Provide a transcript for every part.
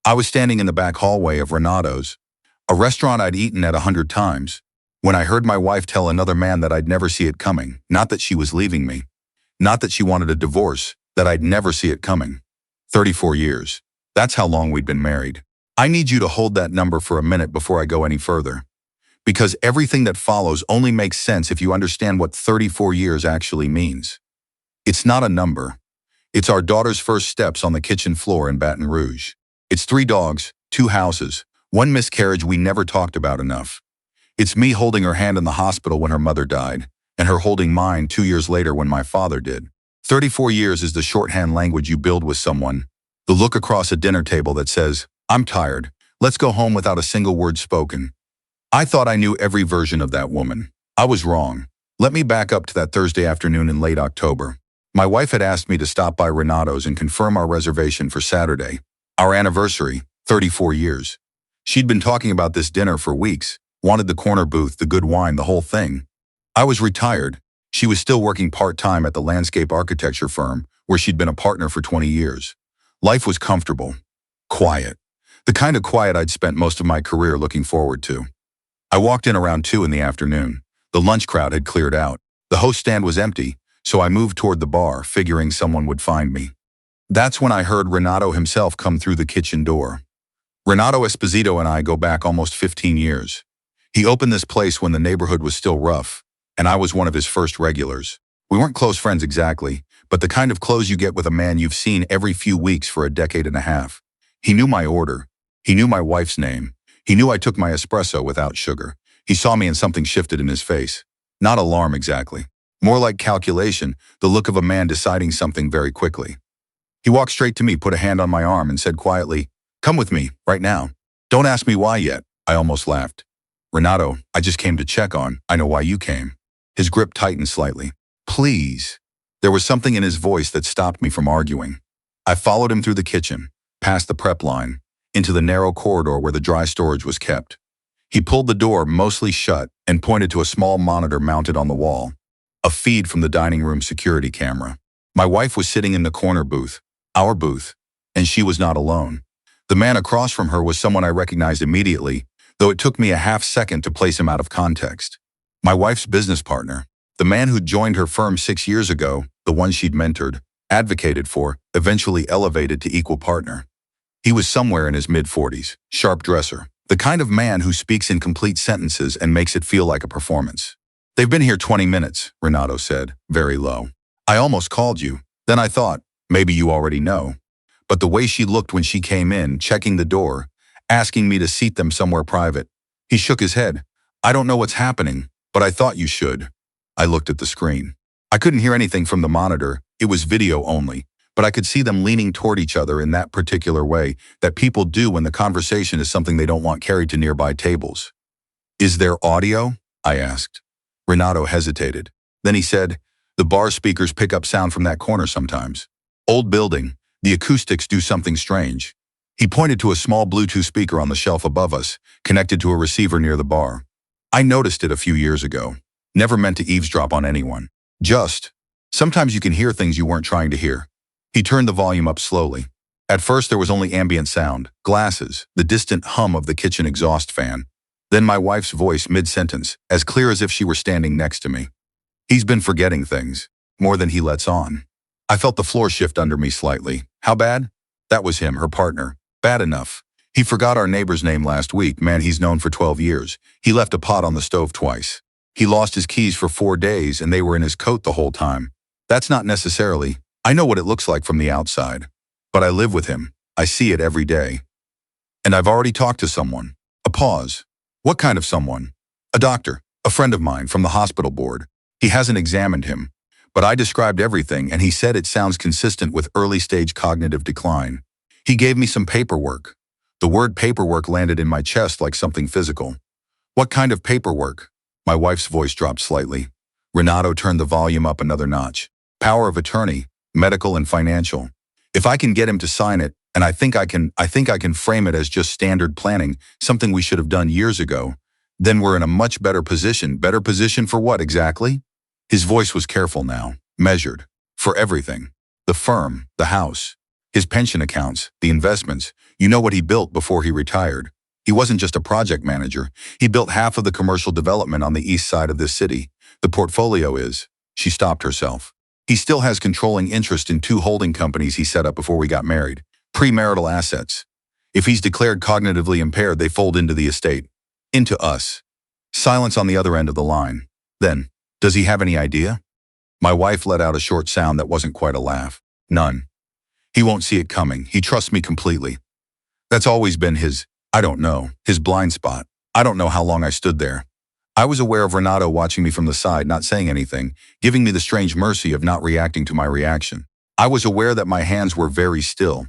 I was standing in the back hallway of Renato's, a restaurant I'd eaten at 100 times, when I heard my wife tell another man that I'd never see it coming, not that she was leaving me, not that she wanted a divorce, that I'd never see it coming. 34 years. That's how long we'd been married. I need you to hold that number for a minute before I go any further, because everything that follows only makes sense if you understand what 34 years actually means. It's not a number. It's our daughter's first steps on the kitchen floor in Baton Rouge. It's 3 dogs, 2 houses, 1 miscarriage we never talked about enough. It's me holding her hand in the hospital when her mother died, and her holding mine 2 years later when my father did. 34 years is the shorthand language you build with someone. The look across a dinner table that says, "I'm tired. Let's go home," without a single word spoken. I thought I knew every version of that woman. I was wrong. Let me back up to that Thursday afternoon in late October. My wife had asked me to stop by Renato's and confirm our reservation for Saturday, our anniversary, 34 years. She'd been talking about this dinner for weeks, wanted the corner booth, the good wine, the whole thing. I was retired. She was still working part-time at the landscape architecture firm, where she'd been a partner for 20 years. Life was comfortable, quiet, the kind of quiet I'd spent most of my career looking forward to. I walked in around 2 in the afternoon. The lunch crowd had cleared out. The host stand was empty, so I moved toward the bar, figuring someone would find me. That's when I heard Renato himself come through the kitchen door. Renato Esposito and I go back almost 15 years. He opened this place when the neighborhood was still rough, and I was one of his first regulars. We weren't close friends exactly, but the kind of close you get with a man you've seen every few weeks for a decade and a half. He knew my order. He knew my wife's name. He knew I took my espresso without sugar. He saw me and something shifted in his face. Not alarm exactly. More like calculation, the look of a man deciding something very quickly. He walked straight to me, put a hand on my arm, and said quietly, "Come with me, right now." "Don't ask me why yet," I almost laughed. "Renato, I just came to check on. I know why you came." His grip tightened slightly. "Please." There was something in his voice that stopped me from arguing. I followed him through the kitchen, past the prep line, into the narrow corridor where the dry storage was kept. He pulled the door mostly shut and pointed to a small monitor mounted on the wall, a feed from the dining room security camera. My wife was sitting in the corner booth, our booth, and she was not alone. The man across from her was someone I recognized immediately, though it took me a half-second to place him out of context. My wife's business partner, the man who'd joined her firm 6 years ago, the one she'd mentored, advocated for, eventually elevated to equal partner. He was somewhere in his mid-40s, sharp dresser, the kind of man who speaks in complete sentences and makes it feel like a performance. "They've been here 20 minutes, Renato said, very low. "I almost called you. Then I thought, maybe you already know." But the way she looked when she came in, checking the door, asking me to seat them somewhere private. He shook his head. "I don't know what's happening, but I thought you should." I looked at the screen. I couldn't hear anything from the monitor. It was video only, but I could see them leaning toward each other in that particular way that people do when the conversation is something they don't want carried to nearby tables. "Is there audio?" I asked. Renato hesitated. Then he said, "The bar speakers pick up sound from that corner sometimes. Old building, the acoustics do something strange." He pointed to a small Bluetooth speaker on the shelf above us, connected to a receiver near the bar. "I noticed it a few years ago. Never meant to eavesdrop on anyone. Sometimes you can hear things you weren't trying to hear." He turned the volume up slowly. At first there was only ambient sound, glasses, the distant hum of the kitchen exhaust fan. Then my wife's voice mid-sentence, as clear as if she were standing next to me. "He's been forgetting things, more than he lets on." I felt the floor shift under me slightly. How bad? That was him, her partner. Bad enough. He forgot our neighbor's name last week, man he's known for 12 years. He left a pot on the stove twice. He lost his keys for 4 days and they were in his coat the whole time. That's not necessarily. I know what it looks like from the outside. But I live with him. I see it every day. And I've already talked to someone. A pause. What kind of someone? A doctor, a friend of mine from the hospital board. He hasn't examined him. But I described everything and he said it sounds consistent with early-stage cognitive decline. He gave me some paperwork. The word paperwork landed in my chest like something physical. "What kind of paperwork?" My wife's voice dropped slightly. Renato turned the volume up another notch. "Power of attorney, medical and financial. If I can get him to sign it, and I think I can frame it as just standard planning, something we should have done years ago, then we're in a much better position." "Better position for what exactly?" His voice was careful now, measured. "For everything. The firm, the house." His pension accounts, the investments. You know what he built before he retired. He wasn't just a project manager. He built half of the commercial development on the east side of this city. The portfolio is, she stopped herself. He still has controlling interest in 2 holding companies he set up before we got married. Premarital assets. If he's declared cognitively impaired, they fold into the estate. Into us. Silence on the other end of the line. Then, does he have any idea? My wife let out a short sound that wasn't quite a laugh. None. He won't see it coming. He trusts me completely. That's always been I don't know, his blind spot. I don't know how long I stood there. I was aware of Renato watching me from the side, not saying anything, giving me the strange mercy of not reacting to my reaction. I was aware that my hands were very still.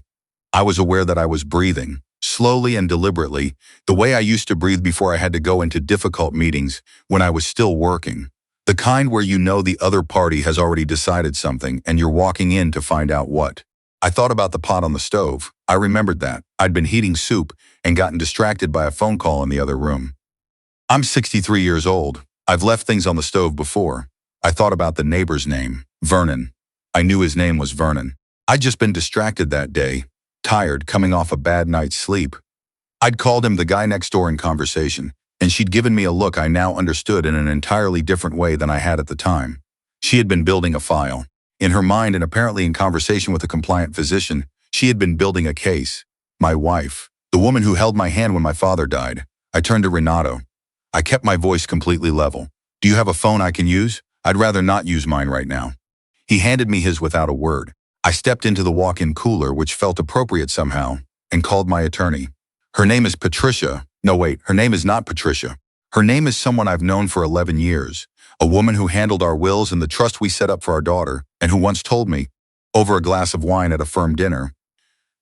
I was aware that I was breathing, slowly and deliberately, the way I used to breathe before I had to go into difficult meetings when I was still working. The kind where you know the other party has already decided something and you're walking in to find out what. I thought about the pot on the stove. I remembered that. I'd been heating soup and gotten distracted by a phone call in the other room. I'm 63 years old. I've left things on the stove before. I thought about the neighbor's name, Vernon. I knew his name was Vernon. I'd just been distracted that day, tired, coming off a bad night's sleep. I'd called him the guy next door in conversation, and she'd given me a look I now understood in an entirely different way than I had at the time. She had been building a file. In her mind and apparently in conversation with a compliant physician, she had been building a case. My wife, the woman who held my hand when my father died. I turned to Renato. I kept my voice completely level. Do you have a phone I can use? I'd rather not use mine right now. He handed me his without a word. I stepped into the walk-in cooler, which felt appropriate somehow, and called my attorney. Her name is Patricia. No, wait, her name is not Patricia. Her name is someone I've known for 11 years. A woman who handled our wills and the trust we set up for our daughter, and who once told me, over a glass of wine at a firm dinner,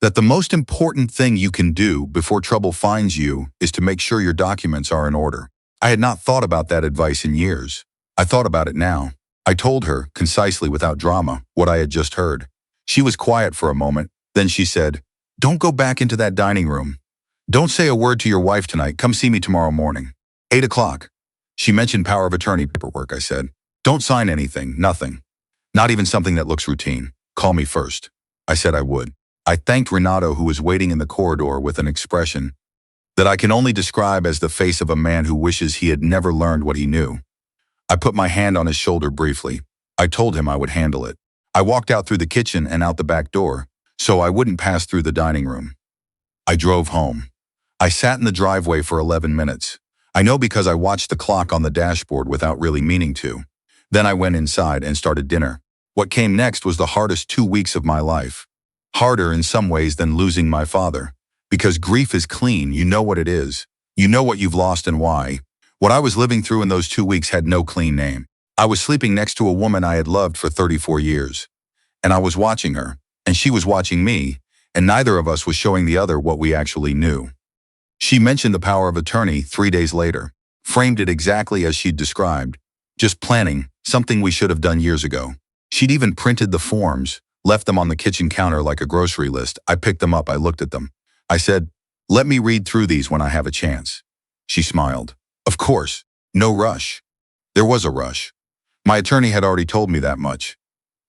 that the most important thing you can do before trouble finds you is to make sure your documents are in order. I had not thought about that advice in years. I thought about it now. I told her, concisely without drama, what I had just heard. She was quiet for a moment, then she said, "Don't go back into that dining room. Don't say a word to your wife tonight. Come see me tomorrow morning. 8 o'clock. She mentioned power of attorney paperwork, I said. Don't sign anything, nothing. Not even something that looks routine. Call me first. I said I would. I thanked Renato, who was waiting in the corridor with an expression that I can only describe as the face of a man who wishes he had never learned what he knew. I put my hand on his shoulder briefly. I told him I would handle it. I walked out through the kitchen and out the back door, so I wouldn't pass through the dining room. I drove home. I sat in the driveway for 11 minutes. I know because I watched the clock on the dashboard without really meaning to. Then I went inside and started dinner. What came next was the hardest 2 weeks of my life. Harder in some ways than losing my father. Because grief is clean, you know what it is. You know what you've lost and why. What I was living through in those 2 weeks had no clean name. I was sleeping next to a woman I had loved for 34 years. And I was watching her, and she was watching me, and neither of us was showing the other what we actually knew. She mentioned the power of attorney 3 days later, framed it exactly as she'd described. Just planning, something we should have done years ago. She'd even printed the forms, left them on the kitchen counter like a grocery list. I picked them up, I looked at them. I said, "Let me read through these when I have a chance." She smiled. Of course, no rush. There was a rush. My attorney had already told me that much.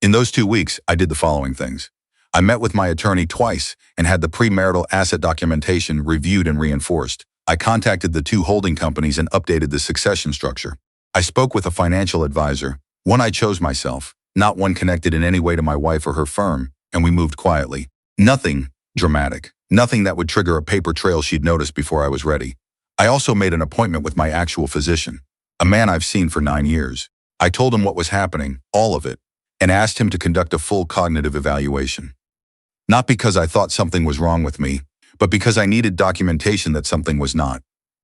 In those 2 weeks, I did the following things. I met with my attorney twice and had the premarital asset documentation reviewed and reinforced. I contacted the 2 holding companies and updated the succession structure. I spoke with a financial advisor, one I chose myself, not one connected in any way to my wife or her firm, and we moved quietly. Nothing dramatic. Nothing that would trigger a paper trail she'd noticed before I was ready. I also made an appointment with my actual physician, a man I've seen for 9 years. I told him what was happening, all of it, and asked him to conduct a full cognitive evaluation. Not because I thought something was wrong with me, but because I needed documentation that something was not.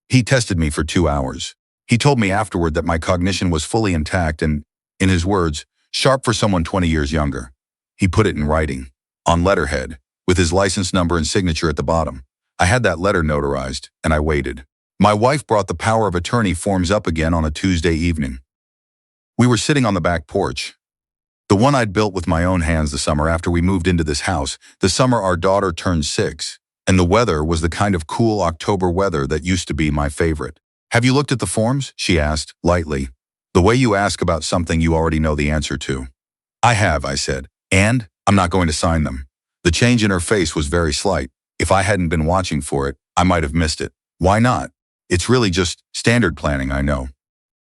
He tested me for 2 hours. He told me afterward that my cognition was fully intact and, in his words, sharp for someone 20 years younger. He put it in writing, on letterhead, with his license number and signature at the bottom. I had that letter notarized, and I waited. My wife brought the power of attorney forms up again on a Tuesday evening. We were sitting on the back porch, the one I'd built with my own hands the summer after we moved into this house, the summer our daughter turned 6, and the weather was the kind of cool October weather that used to be my favorite. "Have you looked at the forms?" she asked, lightly. The way you ask about something you already know the answer to. "I have," I said, "and I'm not going to sign them." The change in her face was very slight. If I hadn't been watching for it, I might have missed it. Why not? It's really just standard planning, I know.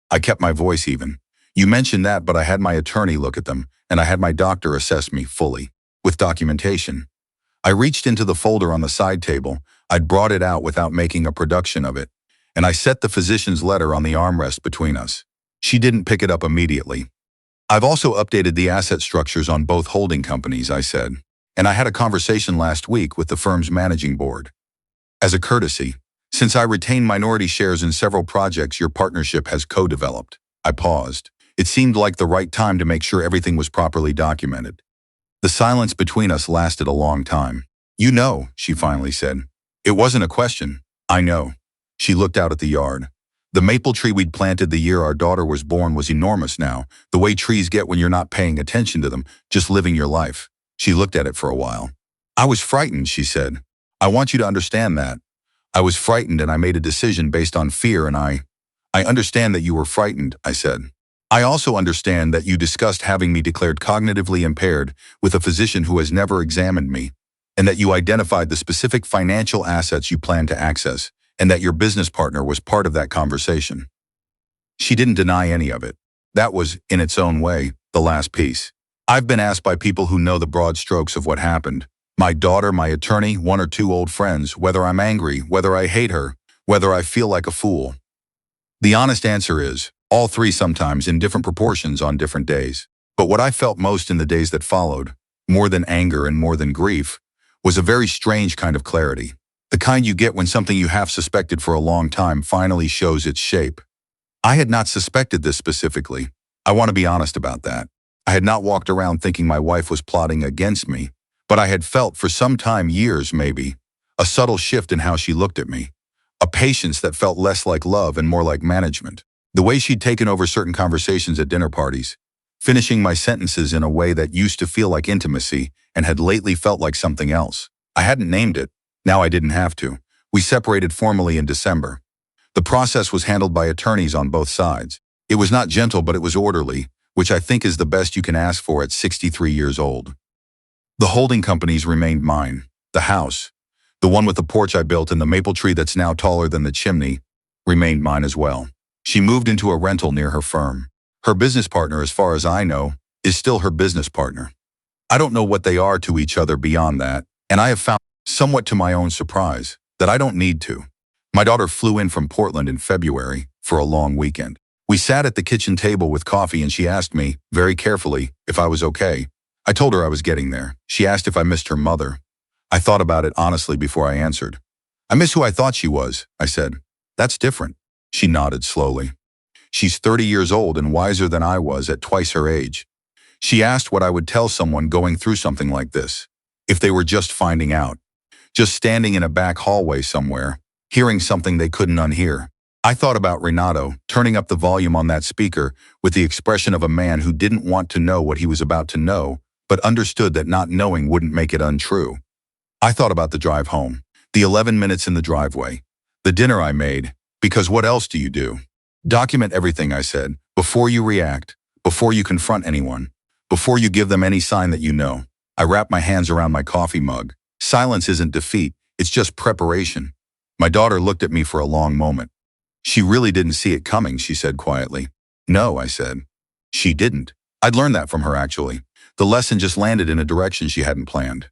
I kept my voice even. You mentioned that, but I had my attorney look at them, and I had my doctor assess me fully, with documentation. I reached into the folder on the side table. I'd brought it out without making a production of it, and I set the physician's letter on the armrest between us. She didn't pick it up immediately. I've also updated the asset structures on both holding companies, I said, and I had a conversation last week with the firm's managing board. As a courtesy, since I retain minority shares in several projects your partnership has co-developed. I paused. It seemed like the right time to make sure everything was properly documented. The silence between us lasted a long time. You know, she finally said. It wasn't a question. I know. She looked out at the yard. The maple tree we'd planted the year our daughter was born was enormous now, the way trees get when you're not paying attention to them, just living your life. She looked at it for a while. I was frightened, she said. I want you to understand that. I was frightened and I made a decision based on fear and I understand that you were frightened, I said. I also understand that you discussed having me declared cognitively impaired with a physician who has never examined me, and that you identified the specific financial assets you plan to access, and that your business partner was part of that conversation. She didn't deny any of it. That was, in its own way, the last piece. I've been asked by people who know the broad strokes of what happened. My daughter, my attorney, one or two old friends, whether I'm angry, whether I hate her, whether I feel like a fool. The honest answer is, all three sometimes in different proportions on different days. But what I felt most in the days that followed, more than anger and more than grief, was a very strange kind of clarity. The kind you get when something you have suspected for a long time finally shows its shape. I had not suspected this specifically. I want to be honest about that. I had not walked around thinking my wife was plotting against me, but I had felt for some time, years maybe, a subtle shift in how she looked at me. A patience that felt less like love and more like management. The way she'd taken over certain conversations at dinner parties, finishing my sentences in a way that used to feel like intimacy and had lately felt like something else. I hadn't named it. Now I didn't have to. We separated formally in December. The process was handled by attorneys on both sides. It was not gentle, but it was orderly, which I think is the best you can ask for at 63 years old. The holding companies remained mine. The house, the one with the porch I built and the maple tree that's now taller than the chimney, remained mine as well. She moved into a rental near her firm. Her business partner, as far as I know, is still her business partner. I don't know what they are to each other beyond that, and I have found, somewhat to my own surprise, that I don't need to. My daughter flew in from Portland in February for a long weekend. We sat at the kitchen table with coffee and she asked me, very carefully, if I was okay. I told her I was getting there. She asked if I missed her mother. I thought about it honestly before I answered. I miss who I thought she was, I said. That's different. She nodded slowly. She's 30 years old and wiser than I was at twice her age. She asked what I would tell someone going through something like this, if they were just finding out, just standing in a back hallway somewhere, hearing something they couldn't unhear. I thought about Renato turning up the volume on that speaker with the expression of a man who didn't want to know what he was about to know, but understood that not knowing wouldn't make it untrue. I thought about the drive home, the 11 minutes in the driveway, the dinner I made, because what else do you do? Document everything, I said, before you react, before you confront anyone, before you give them any sign that you know. I wrapped my hands around my coffee mug. Silence isn't defeat, it's just preparation. My daughter looked at me for a long moment. She really didn't see it coming, she said quietly. No, I said. She didn't. I'd learned that from her, actually. The lesson just landed in a direction she hadn't planned.